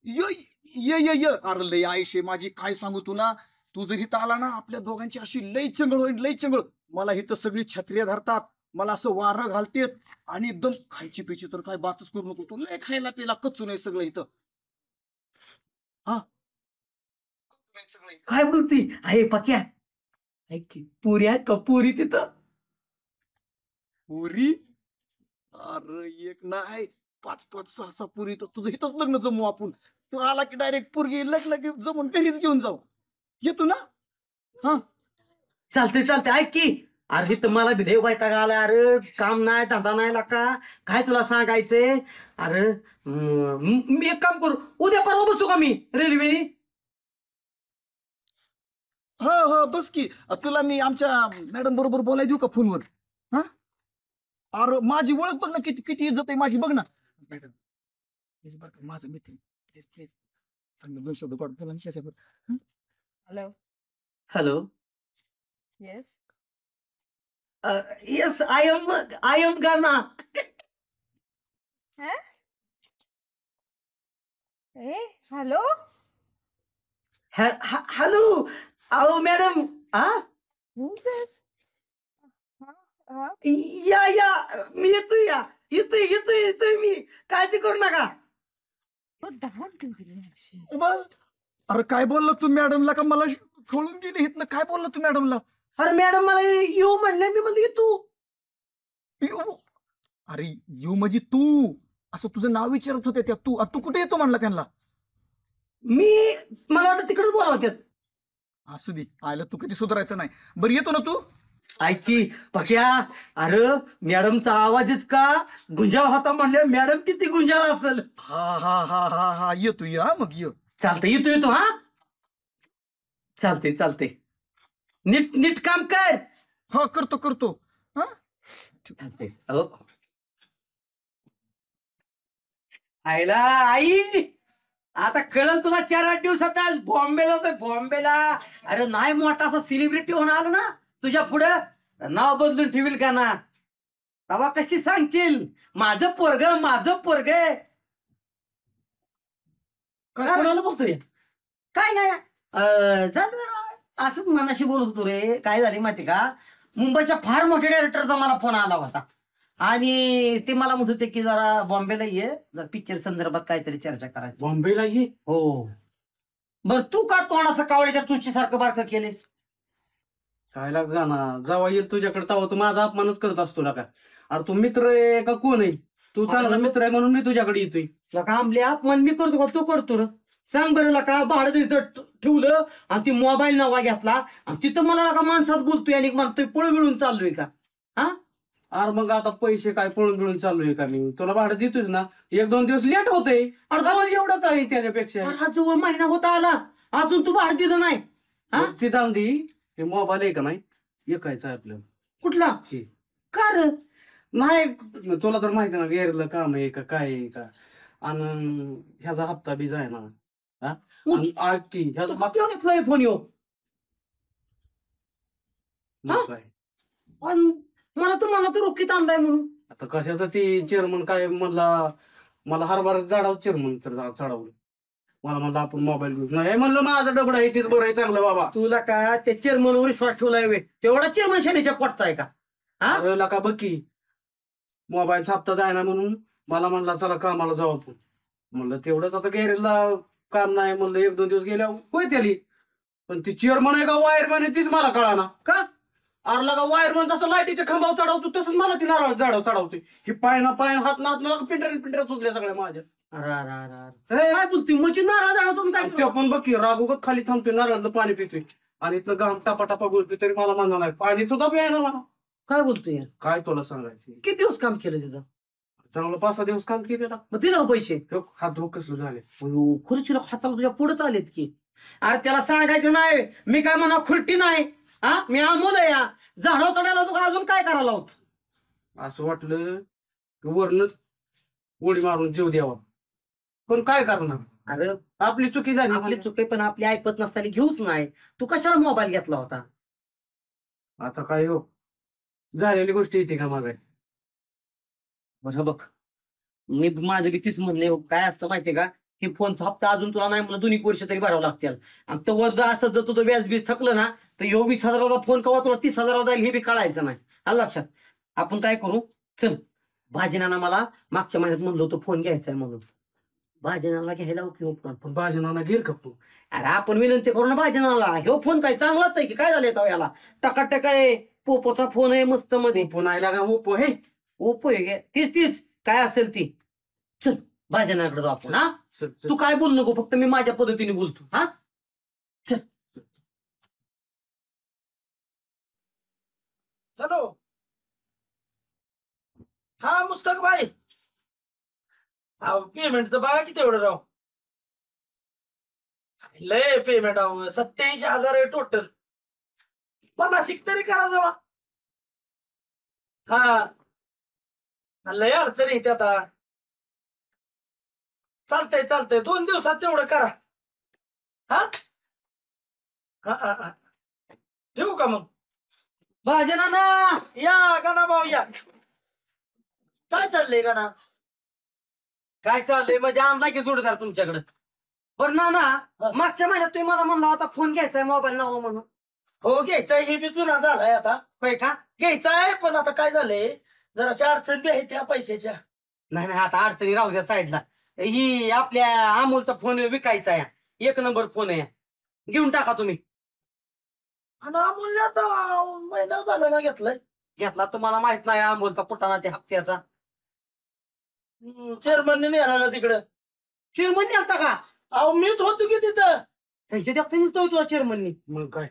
ये अरे लय आयुष्य माझी काय सांगू तुला. तू जर इथं आला ना आपल्या दोघांची अशी लय चंगळ होईल लय चंगळ. मला इथं सगळी छत्र्या धरतात मला असं वारं घालतेत आणि एकदम खायची पिची तर काय बातच करू नको. तू लय खायला पिला कच्चू नाही सगळं इथं. काय बोलती आहे पक्या? ऐक की, पुरी आहेत का पुरी तिथं? पुरी? अरे एक नाही 5-5 6-6 पुरी. तर तुझं इथंच लग्न जमू आपण. तू आला की डायरेक्ट पुरगी लग्न जमून घरीच घेऊन जाऊ. येतो ना? हा चालते ऐक की. अरे इथं मला बी लय वैताग आलाय. अरे काम नाही धंदा नाही लाका. काय तुला सांगायचंय? अरे मी एक काम करू, उद्या परवा बसू का मी रेल्वेने? हो बस की. तुला मी आमच्या मॅडम बरोबर बोलाय देऊ का फोनवर? हा अरे माझी ओळख बघ ना, किती किती इज्जत आहे माझी बघ ना. मॅडम प्लीज बरं का, माझं मित्र प्लीज प्लीज चांगलं 2 शब्द पाठ बोला ना. Hello. Hello. Yes. Yes I am गाना. हॅलो. हॅलो. अहो मॅडम. या मी येतोय मी. काळजी करू नका. अरे काय बोलला तू मॅडमला? का मला खोळून गेली इथनं? काय बोलला तू मॅडमला? अरे मॅडम मला येऊ म्हणले, मी म्हणलं येतो. अरे यू म्हणजे तू, असं तुझं नाव विचारत होते त्या. तू कुठे येतो म्हणला त्यांना? मला वाटतं तिकडेच बोलावत्यात. असू दे, आयला तू कधी सुधारायचं नाही. बरं येतो ना तू? ऐक की पक्या, अरे मॅडमचा आवाज इतका गुंजाळ होता म्हणले, मॅडम किती गुंजाळ असेल. हा येतो या मग ये. चालतंय येतो. हा चालते. नीट काम कर. हा करतो. हा आईला आई, आता कळलं तुला 4-8 दिवसात आज बॉम्बेला होतोय. बॉम्बेला अरे नाही मोठा असा सेलिब्रिटी होऊन आलो ना, तुझ्या पुढं नाव बदलून ठेवील का ना? तवा कशी सांगशील माझं पोरग. कोणाला बोलतोय? काय नाही, असंच मनाशी बोलत होतो रे. काय झाली माहिती का, मुंबईच्या फार मोठ्या डायरेक्टरचा मला फोन आला होता आणि ते मला म्हणत होते की जरा बॉम्बेला ये, जर पिक्चर संदर्भात काहीतरी चर्चा करायची. बॉम्बेला ये? हो. बर तू का तोंडाचं कावळ्याच्या चुशीसारखं बारकं केलेस? काय लागा ना, जेव्हा येईल तुझ्याकडे तेव्हा तू माझा अपमानच करत असतो ना. का अरे तू मित्र आहे का कोण आहे? तू चांगला मित्र आहे म्हणून मी तुझ्याकडे येतोय. लका आमले अपमान मी करतो का तू करतो रे? सांग बरं लका, भाडं तिथं ठेवलं आणि ती मोबाईल नवा घेतला आणि तिथं मला लका माणसात बोलतोय आणि म्हणतोय पळ मिळून चाललोय का? हा अरे मग आता पैसे काय पळून बिळून चालू आहे का? मी तुला भाडं देतोय ना, 1-2 दिवस लेट होते. अरे एवढं काय त्याच्यापेक्षा? हा जवळ महिना होता आला, अजून तू भाडं दिलं नाही. ती जाऊन दे. हे मोबाईल आहे का नाही ऐकायचं आहे आपल्याला. कुठला? का रे? नाही तुला तर माहिती ना, गेरलं काम आहे का काय आहे का, आणि ह्याचा हप्ता बी जाय ना. ह्याचा फोन येऊ काय मला तर रोखीत आणलाय म्हणून. आता कशाचं ती चेअरमन काय मला हरभरा झाडावर चेअरमन चढवलं. मला म्हणलं आपण मोबाईल घेऊ. नाही म्हणलं माझं दगड आहे तेच बरं आहे चांगलं बाबा. तुला का त्या चेअरमनवर विश्वास ठेवलाय वे? तेवढा चेअरमन शनीच्या पोटचा आहे का? अरे का बघी मोबाईल छापता जाय ना म्हणून मला म्हणला चला कामाला जाऊ आपण. म्हणलं तेवढंच, आता गॅरेजला काम नाही म्हणलं. 1-2 दिवस गेल्या होय त्याली, पण ती चेअरमन आहे का वायरमॅन आहे तीच मला कळाना. का अरला का वायरमॅन जसं लाईटीच्या खांबावर चढवतो तसंच मला ती नारळ झाडावर चढवते. ही पाय हात ना पिंढऱ्या सुचल्या सगळ्या माझ्या. काय बोलतोय म्हणजे नारळ झाडातून काय? ते पण बघ की रागोगत खाली थांबतोय, नारळाचं पाणी पितोय आणि इथलं घाम टापा बोलतोय तरी मला म्हणणार नाही. पाणी सुद्धा प्यायला मला. काय बोलतोय? काय तुला सांगायचं, किती दिवस काम केलं तिथं? चांगलं 5-6 दिवस काम केलं. मग दिलं पैसे? हात धो कसलं झाले. खुर्चीला हाताला तुझ्या पुढे चालेत की. अरे त्याला सांगायचं नाही, मी काय म्हणा खुर्टी नाही. मी अमोल या झाडावर चढायला होतो का अजून काय करायला होत? असं वाटलं वरण उडी मारून जीव द्यावा, पण काय करणार. अरे आपली चुकी झाली. आपली चुकी पण आपली ऐपत नसताना घेऊच नाही. तू कशाला मोबाईल घेतला होता? आता काय हो, झालेली गोष्ट येते का माझ्या? बरं बघ, मी माझं बी तीच म्हणले. काय असतं माहितीये का, हे फोनचा हप्ता अजून तुला नाही मला 2 वर्ष तरी भरावं लागतील. आणि तो वर असं जर तुझं व्याज बीज थकलं ना तर 20,000चा फोन कवा तुला 30,000 जाईल हे बी कळायचं नाही. आलं लक्षात? आपण काय करू, चल भाजीनाना मला मागच्या महिन्यात म्हणलं होतं फोन घ्यायचा आहे म्हणून, भाजीनाला घ्यायला उपयोग पण बाजनाना घेईल का तू? अरे आपण विनंती करू ना भाजीनाला, ह्यो फोन काय चांगलाच आहे की काय झालंय तो याला, टकाटक आहे, पोपोचा फोन आहे मस्त मध्ये, फोन आयला का ओपो हे? ओपो आहे तीच काय असेल ती. चल भाजीनाकडे जाऊ आपण. हा चल, चल. तू काय बोलू नको, फक्त मी माझ्या पद्धतीने बोलतो. हा हॅलो, हा मुस्तक भाई, पेमेंटचं बघा किती एवढं राव, लय पेमेंट 87,000 आहे टोटल, 50 तरी करा जमा. हा लय अडचण येते आता. चालतंय 2 दिवसात तेवढं करा. हा हा हा हा. ठेवू का मग? भाजीनाना या गाणा भाऊ या. काय चाललंय गाणा? काय चाललंय म्हणजे आणला की जोडदार तुमच्याकडे. बरं ना मागच्या महिन्यात तुम्ही मला म्हणला होता फोन घ्यायचाय मोबाईल नाव म्हणून. हो घ्यायचाय, हे बी जुना झालाय आता. होय का? घ्यायचाय पण आता काय झालंय, जराशा अडचण बी आहे त्या पैशाच्या. नाही आता अडचणी राहू द्या साईडला. ही आपल्या अमोलचा फोन विकायचा आहे, 1 नंबर फोन आहे, घेऊन टाका तुम्ही. आणि अमूल्य आता महिना झाला ना घेतलाय. घेतला तुम्हाला माहित नाही अमोलचा कुटाणा ते हप्त्याचा. चेअरमनने नेला ना तिकडं. चेअरमन नेलता का? अहो मीच होतो की तिथं. त्यांच्या देखतानीच तो तुला चेअरमननी. मग काय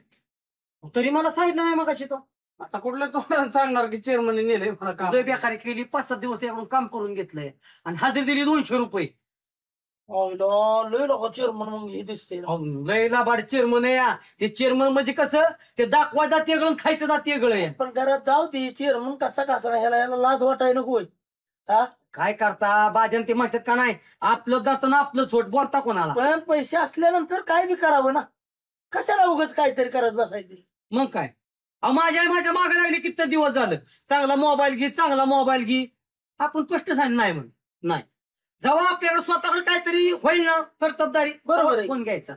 तरी मला सांगितलं नाही मग तो. आता कुठल्या तोंडाने सांगणार की चेअरमनने नेले मला काम? लय बेकारी केली, 5-7 दिवस याकडून काम करून घेतलंय आणि हजेरी दिली 200 रुपये. लय लोक चेअरमन मग हे दिसते. लय लाभाड चेअरमन आहे या. ते चेअरमन म्हणजे कसं, ते दाखवा जाते गळ खायचं जाते गळ आहे. पण घरात जाऊ दे, चेअरमन कसा ह्याला लाज वाटाय नको होय. हा काय करता बाजन ते म्हणतात का नाही, आपलं जातं ना आपलं छोट, बोलता कोणाला. पण पैसे असल्यानंतर काय बी करावं ना, कशाला उगाच काहीतरी करत बसायचे. मग काय, माझ्या मागे लागले किती दिवस झालं, चांगला मोबाईल घे. आपण स्पष्ट सांग नाही म्हणून. नाही, जेव्हा आपल्याकडे स्वतःकडे काहीतरी होईल ना कर्तबदारी, बरोबर आहे. फोन घ्यायचा.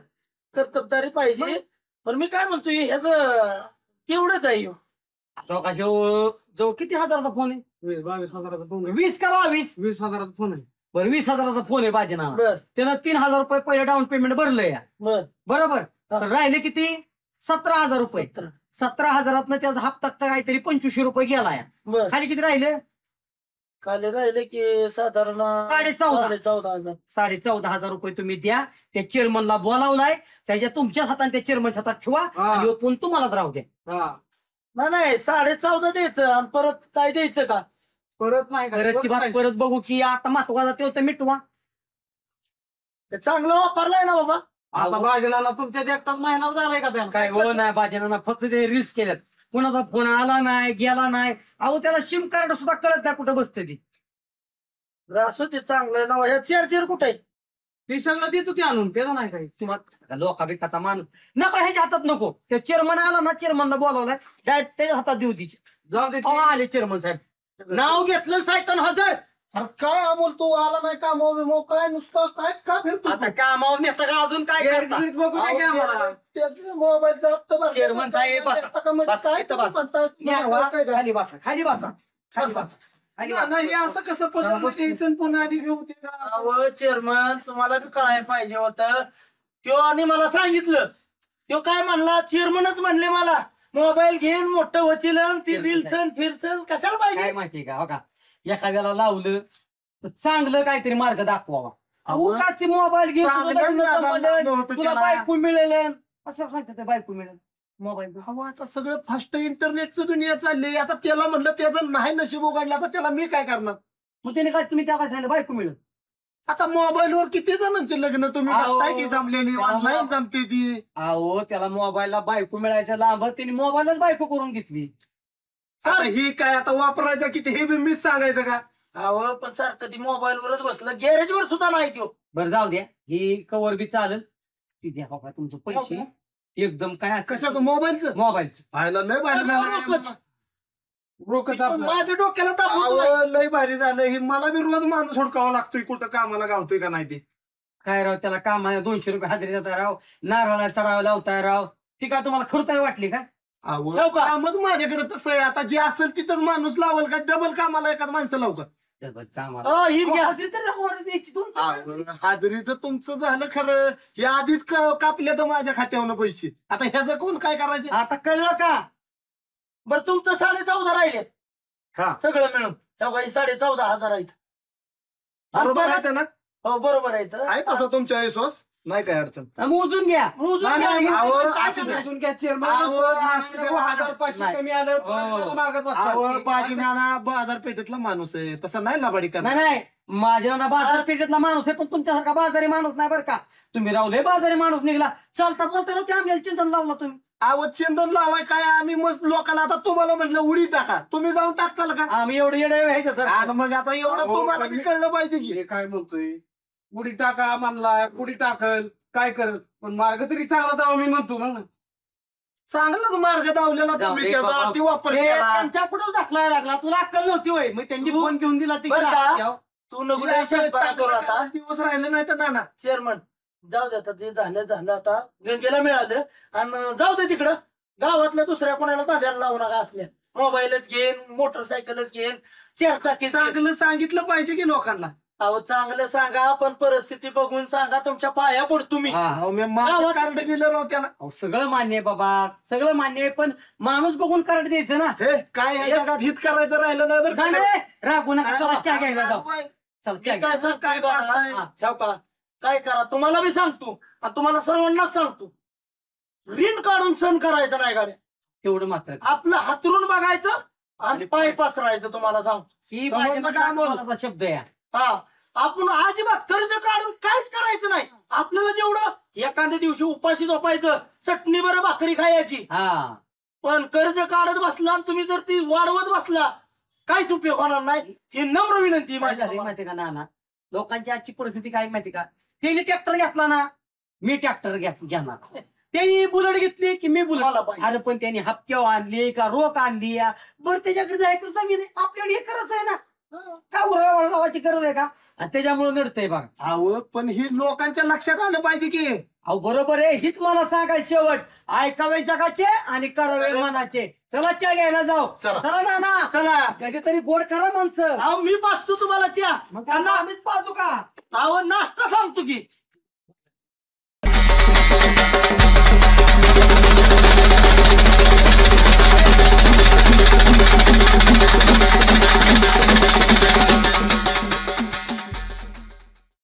कर्तबदारी पाहिजे. पण मी काय म्हणतोय, ह्याच तेवढंच आहे ह्यो. आता का ह्यो जो किती हजाराचा फोन आहे? 20-22 हजाराचा फोन आहे. 20 का 22? 20 हजाराचा फोन आहे. बरं 20 हजाराचा फोन आहे बाजीना. बर त्यानं 3,000 रुपये पहिले डाऊन पेमेंट भरलंय या. बर बरोबर. हा. तर राहिले किती? 17,000 रुपये. 17,000 त्याचा हप्ता काहीतरी 2500 रुपये गेला या. बर खाली किती राहिले? खाली राहिले की साधारण 14,500. 14,500 रुपये तुम्ही द्या. त्या चेअरमनला बोलावलाय, त्याच्या तुमच्याच हातात त्या चेअरमनच्या हातात ठेवा आणि ह्यो फोन तुम्हालाच राहू द्या. हा. नाही 14,500 द्यायचं आणि परत काय द्यायचं का? परत नाही का? घरची बात परत बघू की आता महत्वाचा तो तर मिटवा. ते चांगलं वापरलाय ना बाबा. आता बाजनाला तुमच्या देखताच महिना झालाय का त्याला? काय हो नाही बाजीना, फक्त ते रिस्क केल्यात. कुणाचा फोन आला नाही, गेला नाही. अहो त्याला सिम कार्ड सुद्धा कळत नाही कुठं बसते ती. असू ते चांगलं ना. ह्या चेअर कुठे आहे? ते सगळं देतो की आणून, त्याचं नाही काही. तुम्हाला लोका बिकाचा मान नको, ह्याच्या हातात नको. त्या चेअरमन आला ना, चेअरमनला बोलावलाय, डायरेक्ट त्याच्या हातात देऊ तिची. जाऊ दे. आले चेअरमन साहेब, नाव घेतलं 57,000. अरे काय अमोल, तू आला नाही का मो काय नुसतं काय का फिरतो? आता कामावर नेता का अजून काय करता? बघू दे की आम्हाला. त्याचं मोबाईलचा हप्ता बसला. चेअरमन साहेब, बसा. म्हणजे काय इथं बसा. म्हणतात? खाली बसा, खाली बसा, खाली बसा, खाली बसा. नाही असं कसं पदार्थ द्यायचं आणि पुन्हा आधी घेऊ दे ना. अहो चेअरमन, तुम्हाला बी कळायला पाहिजे होतं. त्यो आणि मला सांगितलं, त्यो काय म्हणला, चेअरमनच म्हणले मला मोबाईल घेऊन मोठं होतील, ती रिल्सन फिरसन कशाला काय पाहिजे. माहितीये का, हो का, एखाद्याला लावलं तर चांगलं काहीतरी मार्ग दाखवावा. उगाच मोबाईल घेऊन तुला बायको मिळेल असं सांगतात, ते बायको मिळेल मोबाईल. अहो आता सगळं फास्ट इंटरनेटचं दुनिया चालली. आता त्याला म्हणलं त्याचं नाही नशीब उघडलं, आता त्याला मी काय करणार? मग त्याने काय तुम्ही त्या काय सांगितलं, बायको मिळेल. आता मोबाईलवर किती जणांचे लग्न तुम्ही अहो, बघताय की जमलेली, ऑनलाईन जमते ती. अहो त्याला मोबाईलला बायको मिळायच्या लांब, त्याने मोबाईलच बायको करून घेतली. आता ही काय आता वापरायचं किती हे बी मीच सांगायचं का? अहो पण सारखं ती मोबाईल वरच बसलं, गॅरेज वर सुद्धा नाही त्यो. बरं जाऊ द्या, ही कवर बी चालेल. ती द्या बाबा तुमचे पैसे एकदम. काय कशाचं मोबाईलचं? मोबाईलचं पाहायला लय भारी झालं. रोकच पण आपलं. माझ्या डोक्याला ताप होतो नाही. अहो, लय भारी झालं हे. मला बी रोज माणूस हुडकावा लागतोय, कुठं कामाला गावतोय का नाही ते. काय राव, त्याला कामाला 200 रुपये हजेरी देताय राव, नारळाला चढावं लावताय राव. ती काय तुम्हाला खरताय वाटली का? अहो, ठेव का? कामच माझ्याकडे तसं आहे. आता जे असेल तिथंच माणूस लावल का डबल कामाला एकाच माणसं लावू का? ही घ्या. हादरीचं तुमचं झालं खरं. हे आधीच कापले तर माझ्या खात्यावर पैसे. आता ह्याचं कोण काय करायचं? आता कळलं का? बरं तुमचं 14.5 राहिलेत हा. सगळं मिळून. तेव्हा काही 14.5 आहेत. बरोबर आहे ना? हो बरोबर आहे. आहे तसा तुमच्या विश्वास नाही काय अडचण. मोजून घ्या. मोजून घ्या. अहो, काय असू द्या. मोजून घ्या चेअरमन. अहो, असू द्या. 1500 कमी आलं परत मागत अहो, बसतात. बाजी नाना बाजारपेठेतला माणूस आहे, तसं नाही लबाडी नाही करणार. नाही माझ्या ना बाजारपेठेतला माणूस आहे पण तुमच्यासारखा बाजारी माणूस नाही बरं का. तुम्ही रावले बाजारी माणूस निघला. चालता बोलता नव्हते आम्हाला चिंतन लावला तुम्ही. अहो, चंदन लावाय काय आम्ही मस्त लोकांना आता तुम्हाला म्हटलं उडी टाका, तुम्ही जाऊन टाकताल का? आम्ही एवढे येडे व्हायचं सर. आणि मग आता एवढं अहो, तुम्हाला बी कळलं पाहिजे की. हे काय म्हणतोय, उडी टाका म्हणला, उडी टाकल काय करत, पण मार्ग तरी चांगला जावा मी म्हणतो मग. चांगलाच मार्ग दावलेला जाऊ तुम्ही, दे त्याचा बाबा. अतिवापर हे केला. त्यांच्या पुढे दाखलायला लागला. तुला अक्कल नव्हती होय. मग त्यांनी फोन घेऊन दिला बरं का? तिकडे. तू नको हे असं टेन्शन करू चांगलं आता. काहीच दिवस राहिले नाही तर नाना. चेअरमन जाऊ दे आता. ते झालं आता गंगेला मिळालं आणि जाऊ दे तिकडं. गावातल्या दुसऱ्या कोणाला तांद्याला लावू नका असल्या. मोबाईलच घेईन, मोटरसायकलच घेईन, 4 चाकी. चांगलं सांगितलं पाहिजे की लोकांना. अहो चांगलं सांगा पण परिस्थिती बघून सांगा. तुमच्या पाया पडतो मी. हा. अहो, मी माझं गावात- कार्ड दिलं राव त्याला. अहो, सगळं मान्य आहे बाबा. सगळं मान्य आहे पण माणूस बघून कार्ड द्यायचं ना. हे काय या जगात हित करायचं राहिलं नाही बरं का? नाही, नाही, रागू नका. चला चहा घ्यायला जाऊ. काय चला चहा घ्या. काय सांगताय बघा. वाचताय? हा, ठेव का? काय करा तुम्हाला बी सांगतो आणि तुम्हाला सर्वांनाच सांगतो. ऋण काढून सण करायचं नाही गाड्या. तेवढं मात्र आपलं हातरून बघायचं आणि पाय पसरायचं. तुम्हाला सांगतो ही समजलं माझ्या का आम्हाला? नावाचा शब्द आहे. हा. आपण अजिबात कर्ज काढून काहीच करायचं नाही. आपल्याला जेवढं एखाद्या दिवशी उपाशी झोपायचं, चटणी बरं भाकरी खायची. हा. पण कर्ज काढत बसला आणि तुम्ही जर ती वाढवत बसला काहीच उपयोग होणार नाही. ही नम्र विनंती काय माझी. झालंय माहिती का नाना, लोकांची आजची परिस्थिती काय माहिती का. त्यांनी ट्रॅक्टर घेतला ना, मी ट्रॅक्टर घेणार. त्यांनी बुलेट घेतली की मी मला बुलेट. पाहिजे. अरे पण त्यांनी हप्त्यावर आणली का रोख आणली या. बरं त्याच्याकडे जायचं जमीन आहे, आपल्याकडे हे करायचं आहे ना. का उरावर लावायची गरज आहे का. आणि त्याच्यामुळे नडतंय बघा. अहो, पण ही लोकांच्या लक्षात आलं पाहिजे की. अहो बरोबर आहे. हीच मला सांगायचं शेवट. ऐकावे जगाचे आणि करावे मनाचे. चला चहा घ्यायला जाऊ. चला. चला नाना. चला. कधीतरी गोड करा माणसं. अहो मी पाचतो तुम्हाला चहा. मग त्यांना आम्हीच पाजू का. अहो नाश्ता सांगतो की